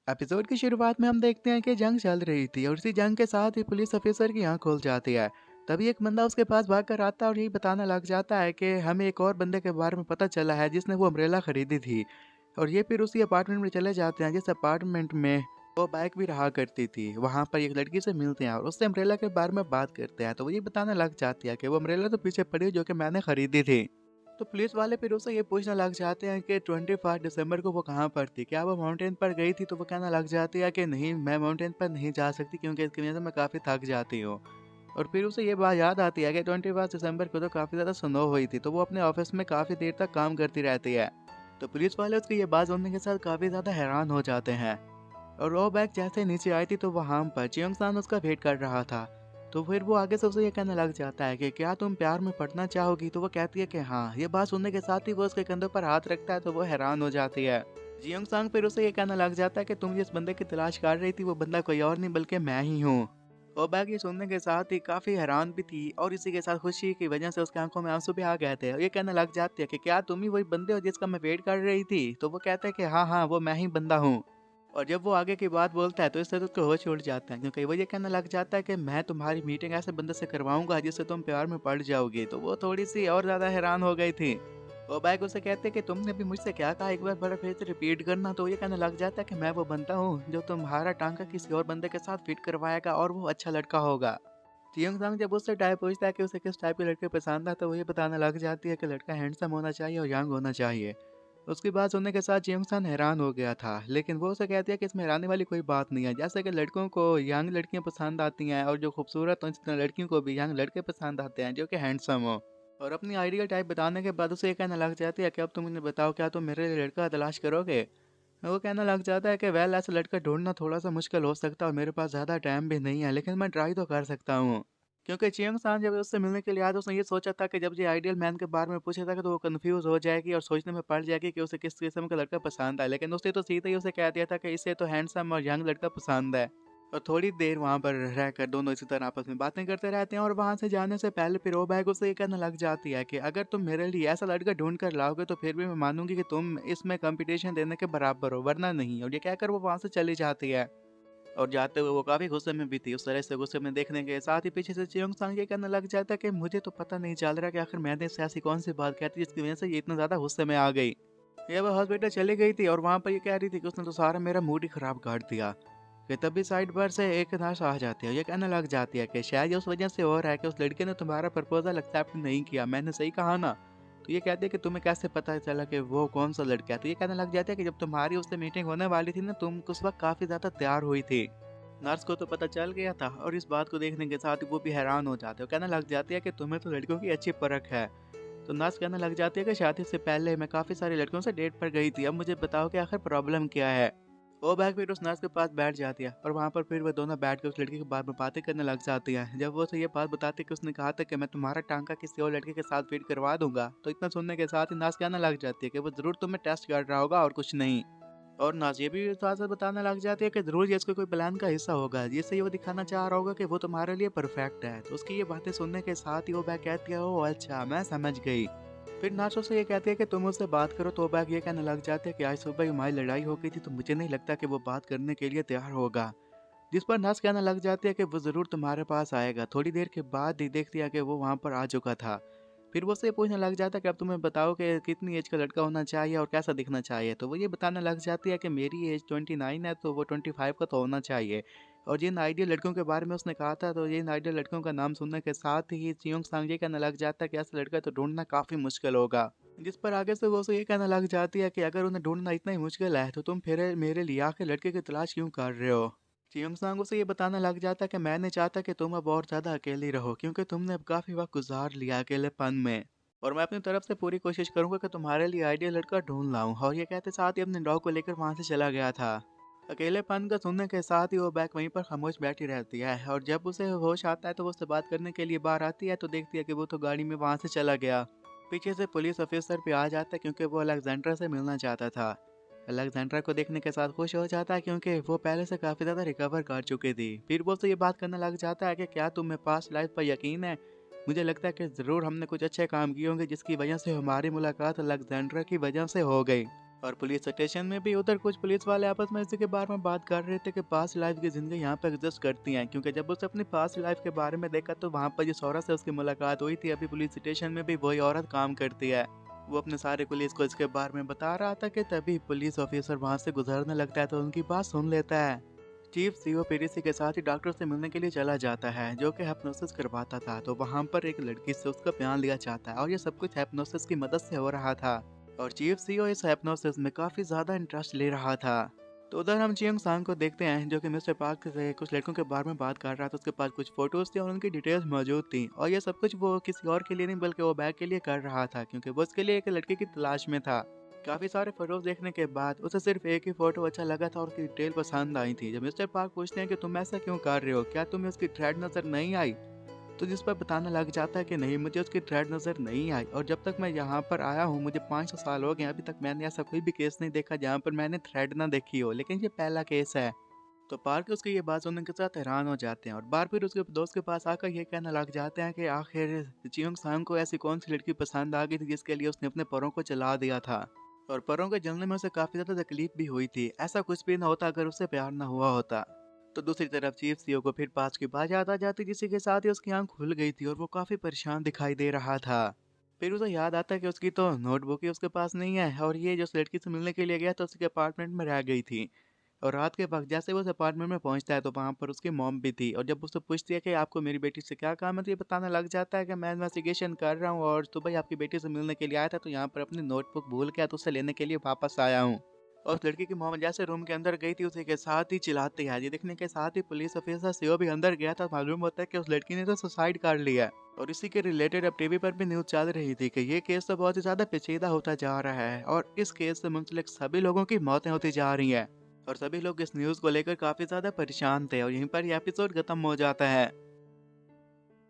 Episode की शुरुआत में हम देखते हैं कि जंग चल रही थी और इसी जंग के साथ ही पुलिस ऑफिसर की आंख खुल जाती है। तभी एक बंदा उसके पास भाग कर आता है और यही बताना लग जाता है कि हमें एक और बंदे के बारे में पता चला है जिसने वो अम्ब्रेला खरीदी थी। और ये फिर उसी अपार्टमेंट में चले जाते हैं जिस अपार्टमेंट में वो बाइक भी रहा करती थी। वहां पर एक लड़की से मिलते हैं और उससे अम्ब्रेला के बारे में बात करते हैं, तो वो ये बताने लग जाती है कि वो अम्ब्रेला तो पीछे पड़ी है जो कि मैंने खरीदी थी। तो पुलिस वाले फिर उससे ये पूछने लग जाते हैं कि 25 दिसंबर को वो कहाँ पर थी, क्या वो माउंटेन पर गई थी। तो वो कहना लग जाती है कि नहीं, मैं माउंटेन पर नहीं जा सकती क्योंकि इसकी वजह से मैं काफ़ी थक जाती हूँ। और फिर उसे ये बात याद आती है कि 21 दिसंबर को तो काफ़ी ज़्यादा स्नो हुई थी, तो वो अपने ऑफिस में काफ़ी देर तक काम करती रहती है। तो पुलिस वाले उसकी ये बात सुनने के साथ काफ़ी ज़्यादा हैरान हो जाते हैं। और वो बैग जैसे नीचे आई थी तो वहाँ पर चियोंग सान उसका वेट कर रहा था। तो फिर वो आगे से उसे ये कहने लग जाता है कि क्या तुम प्यार में पड़ना चाहोगी। तो वो कहती है कि हाँ। ये बात सुनने के साथ ही वो उसके कंधों पर हाथ रखता है, तो वो हैरान हो जाती है। जियोंग सांग फिर उसे ये कहने लग जाता है कि तुम जिस बंदे की तलाश कर रही थी वो बंदा कोई और नहीं बल्कि मैं ही हूँ। वो बैग ये सुनने के साथ ही काफी हैरान भी थी और इसी के साथ खुशी की वजह से उसकी आंखों में आंसू भी आ गए थे। और ये कहने लग जाती है कि क्या तुम ही वही बंदे हो जिसका मैं वेट कर रही थी। तो वो कहता है कि हाँ हाँ, वो मैं ही बंदा हूँ। और जब वो आगे की बात बोलता है तो इससे तो उसको होश उड़ जाता है, क्योंकि वो ये कहने लग जाता है कि मैं तुम्हारी मीटिंग ऐसे बंदे से करवाऊंगा जिससे तुम प्यार में पड़ जाओगी। तो वो थोड़ी सी और ज्यादा हैरान हो गई थी। वो बैग उसे कहते हैं कि तुमने भी मुझसे क्या कहा, एक बार बड़ा फिर से रिपीट करना। तो ये कहने लग जाता है कि मैं वो बनता हूँ जो तुम्हारा टांका किसी और बंदे के साथ फिट करवाएगा और वो अच्छा लड़का होगा। जियोंग सांग जब उससे टाइप पूछता है कि उसे किस टाइप के लड़के पसंद है, तो वो ये बताने लग जाती है कि लड़का हैंडसम होना चाहिए और यंग होना चाहिए। उसकी बात सुनने के साथ जियोंग सान हैरान हो गया था, लेकिन वो उसे कहती है कि इसमें हैरानी वाली कोई बात नहीं है। जैसे कि लड़कों को यंग लड़कियां पसंद आती हैं और जो खूबसूरत हो, इस तरह लड़कियों को भी यंग लड़के पसंद आते हैं जो कि हैंडसम हो। और अपनी आइडियल टाइप बताने के बाद उसे ये कहने लग जाती है कि अब तुम मुझे बताओ, क्या तुम मेरे लिए लड़का तलाश करोगे। वो कहने लग जाता है कि वेल, ऐसा लड़का ढूंढना थोड़ा सा मुश्किल हो सकता है और मेरे पास ज़्यादा टाइम भी नहीं है, लेकिन मैं ट्राई तो कर सकता हूँ। क्योंकि चियोंग सांग जब उससे मिलने के लिए आया तो उसने ये सोचा था कि जब ये आइडियल मैन के बारे में पूछा था तो वो कंफ्यूज हो जाएगी और सोचने में पड़ जाएगी कि उसे किस किस्म का लड़का पसंद है। लेकिन उसने तो सीधे ही उसे कह दिया था कि इसे तो हैंडसम और यंग लड़का पसंद है। और थोड़ी देर वहां पर रहकर दोनों इसी तरह आपस में बातें करते रहते हैं। और वहां से जाने से पहले फिर वो बैग उसे ये कहने लग जाती है कि अगर तुम मेरे लिए ऐसा लड़का ढूंढ कर लाओगे तो फिर भी मैं मानूंगी कि तुम इसमें कंपटीशन देने के बराबर हो, वरना नहीं। और ये कहकर वो वहां से चली जाती है। और जाते हुए वो काफ़ी गुस्से में भी थी। उस तरह से गुस्से में देखने के साथ ही पीछे से चियोंग सांग ये कहने लग जाता है कि मुझे तो पता नहीं चल रहा कि आखिर मैंने इससे ऐसी कौन सी बात कहती जिसकी वजह से ये इतना ज़्यादा गुस्से में आ गई। ये वो हॉस्पिटल चली गई थी और वहाँ पर ये कह रही थी कि उसने तो सारा मेरा मूड ही खराब कर दिया। कि तभी साइड पर से एक नर्स आ जाती है। ये कहने लग जाती है कि शायद ये उस वजह से हो रहा है कि उस लड़के ने तुम्हारा प्रपोजल एक्सेप्ट नहीं किया। मैंने सही कहा ना। तो ये कहती है कि तुम्हें कैसे पता चला कि वो कौन सा लड़का है। तो ये कहने लग जाती है कि जब तुम्हारी उससे मीटिंग होने वाली थी ना, तुम उस वक्त काफ़ी ज़्यादा तैयार हुई थी। नर्स को तो पता चल गया था और इस बात को देखने के साथ ही वो भी हैरान हो जाते हो। कहने लग जाती है कि तुम्हें तो लड़कियों की अच्छी परख है। तो नर्स कहने लग जाती है कि शादी से पहले मैं काफ़ी सारी लड़कियों से डेट पर गई थी, अब मुझे बताओ कि आखिर प्रॉब्लम क्या है। वो बैग फिर उस नर्स के पास बैठ जाती है और वहाँ पर फिर वो दोनों बैठ कर उस लड़की के बारे में बातें करने लग जाती है। जब वो उसे ये बात बताती है कि उसने कहा था कि मैं तुम्हारा टांका किसी और लड़के के साथ फिट करवा दूंगा, तो इतना सुनने के साथ ही नर्स कहने लग जाती है कि वो जरूर तुम्हें टेस्ट कर रहा होगा और कुछ नहीं। और नाज़ ये भी साथ-साथ बताने लग जाती है कि ज़रूर ये इसके कोई प्लान का हिस्सा होगा, जिससे ये वो दिखाना चाह रहा होगा कि वो तुम्हारे लिए परफेक्ट है। तो उसकी ये बातें सुनने के साथ ही वो बैग कहती है, ओह अच्छा, मैं समझ गई। फिर नासो से ये कहती है कि तुम उससे बात करो। तो वो बैग ये कहने लग जाते हैं कि आज सुबह ही हमारी लड़ाई हो गई थी, तो मुझे नहीं लगता कि वो बात करने के लिए तैयार होगा। जिस पर नर्स कहने लग जाती है कि वो ज़रूर तुम्हारे पास आएगा। थोड़ी देर के बाद ही देखती है कि वो वहाँ पर आ चुका था। फिर वो उससे पूछने लग जाता है कि अब तुम्हें बताओ कि कितनी एज का लड़का होना चाहिए और कैसा दिखना चाहिए। तो वो ये बताने लग जाती है कि मेरी एज 29 है, तो वो 25 का तो होना चाहिए। और जिन आइडियल लड़कों के बारे में उसने कहा था, तो जिन आइडियल लड़कों का नाम सुनने के साथ ही चियोंग सांग ये कहने लग जाता है कि ऐसा लड़का तो ढूंढना काफ़ी मुश्किल होगा। जिस पर आगे से वो उसे ये कहने लग जाती है कि अगर उन्हें ढूंढना इतना ही मुश्किल है तो तुम फिर मेरे लिए आके लड़के की तलाश क्यों कर रहे हो। चियोंग सांग उसे ये बताने लग जाता है कि मैं नहीं चाहता कि तुम अब और ज़्यादा अकेली रहो, क्योंकि तुमने अब काफ़ी वक्त गुजार लिया अकेलेपन में। और मैं अपनी तरफ से पूरी कोशिश करूंगा कि तुम्हारे लिए आइडियल लड़का ढूंढ लाऊं। और ये कहते साथ ही अपने डॉग को लेकर वहां से चला गया था। अकेलेपन का सुनने के साथ ही वो बैग वहीं पर खामोश बैठी रहती है। और जब उसे होश आता है तो वो उससे बात करने के लिए बाहर आती है, तो देखती है कि वो तो गाड़ी में वहां से चला गया। पीछे से पुलिस ऑफिसर भी आ जाता है क्योंकि वो अलेक्जेंड्रा से मिलना चाहता था। अलेक्जेंड्रा को देखने के साथ खुश हो जाता है क्योंकि वो पहले से काफ़ी ज़्यादा रिकवर कर चुकी थी। फिर वो उससे ये बात करने लग जाता है कि क्या तुम्हें पास्ट लाइफ पर यकीन है। मुझे लगता है कि ज़रूर हमने कुछ अच्छे काम किए होंगे जिसकी वजह से हमारी मुलाकात अलेक्जेंड्रा की वजह से हो गई। और पुलिस स्टेशन में भी उधर कुछ पुलिस वाले आपस में इसी के बारे में बात कर रहे थे कि पास्ट लाइफ की जिंदगी यहाँ पे एग्जिस्ट करती हैं, क्योंकि जब उसने अपनी पास्ट लाइफ के बारे में देखा तो वहाँ पर जिस औरत से उसकी मुलाकात हुई थी, अभी पुलिस स्टेशन में भी वही औरत काम करती है। वो अपने सारे पुलिस को इसके बारे में बता रहा था कि तभी पुलिस ऑफिसर वहाँ से गुजरने लगता है तो उनकी बात सुन लेता है। चीफ सीओ फिर इसी के साथ ही डॉक्टर से मिलने के लिए चला जाता है, जो कि हिप्नोसिस करवाता था। तो वहाँ पर एक लड़की से उसका बयान लिया जाता है और ये सब कुछ हिप्नोसिस की मदद से हो रहा था। और चीफ सीओ इस हिप्नोसिस में काफी ज्यादा इंटरेस्ट ले रहा था। तो उधर हम चियोंग सांग को देखते हैं, जो कि मिस्टर पार्क से कुछ लड़कों के बारे में बात कर रहा था। उसके पास कुछ फोटोज थी और उनकी डिटेल्स मौजूद थी, और ये सब कुछ वो किसी और के लिए नहीं बल्कि वो बैग के लिए कर रहा था, क्योंकि वो उसके लिए एक लड़के की तलाश में था। काफी सारे फोटोज देखने के बाद उसे सिर्फ एक ही फोटो अच्छा लगा था और उसकी डिटेल पसंद आई थी। जब मिस्टर पार्क पूछते हैं कि तुम ऐसा क्यों कर रहे हो, क्या तुम्हें उसकी थ्रेड नजर नहीं आई, तो जिस पर बताने लग जाता है कि नहीं, मुझे उसकी थ्रेड नजर नहीं आई, और जब तक मैं यहाँ पर आया हूँ मुझे 500 साल हो गए, अभी तक मैंने ऐसा कोई भी केस नहीं देखा जहाँ पर मैंने थ्रेड ना देखी हो, लेकिन ये पहला केस है। तो पार्क उसकी ये बात सुनने के साथ हैरान हो जाते हैं और बार फिर उसके दोस्त के पास आकर ये कहने लग जाते हैं कि आखिर चियोंग सांग को ऐसी कौन सी लड़की पसंद आ गई थी जिसके लिए उसने अपने पैरों को चला दिया था, और पैरों के जलने में उसे काफी ज्यादा तकलीफ भी हुई थी। ऐसा कुछ भी ना होता अगर उससे प्यार ना हुआ होता। तो दूसरी तरफ चीफ सीओ को फिर पास की बात याद आ जाती, जिसी के साथ ही उसकी आंख खुल गई थी और वो काफी परेशान दिखाई दे रहा था। फिर उसे याद आता है कि उसकी तो नोटबुक ही उसके पास नहीं है, और ये जो उस लड़की से मिलने के लिए गया तो उसके अपार्टमेंट में रह गई थी। और रात के वक्त जैसे वो उस अपार्टमेंट में पहुंचता है तो वहां पर उसकी मॉम भी थी, और जब उससे पूछती है कि आपको मेरी बेटी से क्या काम है, तो ये बताने लग जाता है कि मैं इन्वेस्टिगेशन कर रहा हूँ और सुबह आपकी बेटी से मिलने के लिए आया था, तो यहाँ पर अपनी नोटबुक भूल गया तो उसे लेने के लिए वापस आया हूँ। और उस लड़की की मॉम जैसे रूम के अंदर गई थी उसी के साथ ही चिल्लाती है। ये देखने के साथ ही पुलिस ऑफिसर सीओ भी अंदर गया था। मालूम होता है कि उस लड़की ने तो सुसाइड कर लिया है। और इसी के रिलेटेड अब टीवी पर भी न्यूज चल रही थी कि ये केस तो बहुत ही ज्यादा पेचीदा होता जा रहा है और इस केस से मुंसलिक सभी लोगों की मौतें होती जा रही हैं। और सभी लोग इस न्यूज को लेकर काफी ज्यादा परेशान थे, और यहीं पर ये एपिसोड खत्म हो जाता है।